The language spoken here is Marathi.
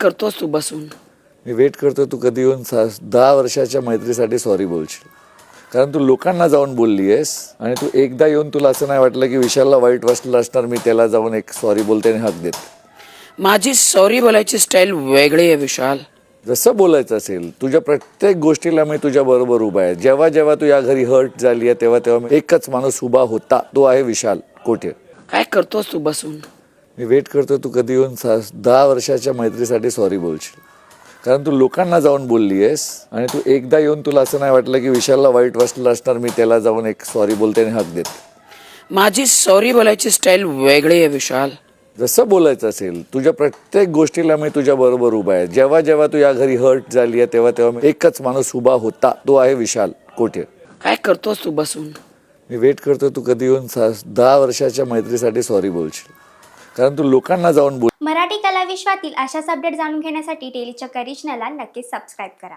करतोस तू बसून? मी वेट करतो तू कधी येऊन 10 वर्षाच्या मैत्रीसाठी सॉरी बोलशील. कारण तू लोकांना जाऊन बोलली आहेस आणि तू एकदा येऊन तुला असं नाही वाटलं की विशालला वाईट वाटलं असणार, मी त्याला जाऊन एक सॉरी बोलते आणि हक देत. माझी सॉरी बोलायची स्टाईल वेगळी आहे विशाल. जसं बोलायचं असेल, तुझ्या प्रत्येक गोष्टीला मी तुझ्या बरोबर उभा आहे. जेव्हा जेव्हा तू या घरी हर्ट झाली आहे तेव्हा तेव्हा एकच माणूस उभा होता, तो आहे विशाल कोठे. काय करतोस तू बसून? मी वेट करतो तू कधी येऊन 10 वर्षाच्या मैत्रीसाठी सॉरी बोलशील. कारण तू लोकांना जाऊन बोलली आहेस आणि तू एकदा येऊन तुला असं नाही वाटलं की विशालला वाईट वाटलं असणार, मी त्याला जाऊन एक सॉरी बोलते आणि हक देत. माझी सॉरी बोलायची स्टाईल वेगळी आहे विशाल. जसं बोलायचं असेल, तुझ्या प्रत्येक गोष्टीला मी तुझ्या बरोबर उभा आहे. जेव्हा जेव्हा तू या घरी हर्ट झाली आहे तेव्हा तेव्हा एकच माणूस उभा होता, तो आहे विशाल कोठे. काय करतोस तू बसून? मी वेट करतो तू कधी येऊन 10 वर्षाच्या मैत्रीसाठी सॉरी बोलशील. कारण तू लोकांना जाऊन मराठी कला विश्वातील अशाच अपडेट जाणून घेण्यासाठी डेली चक्कर रिजनला नक्कीच सबस्क्राईब करा.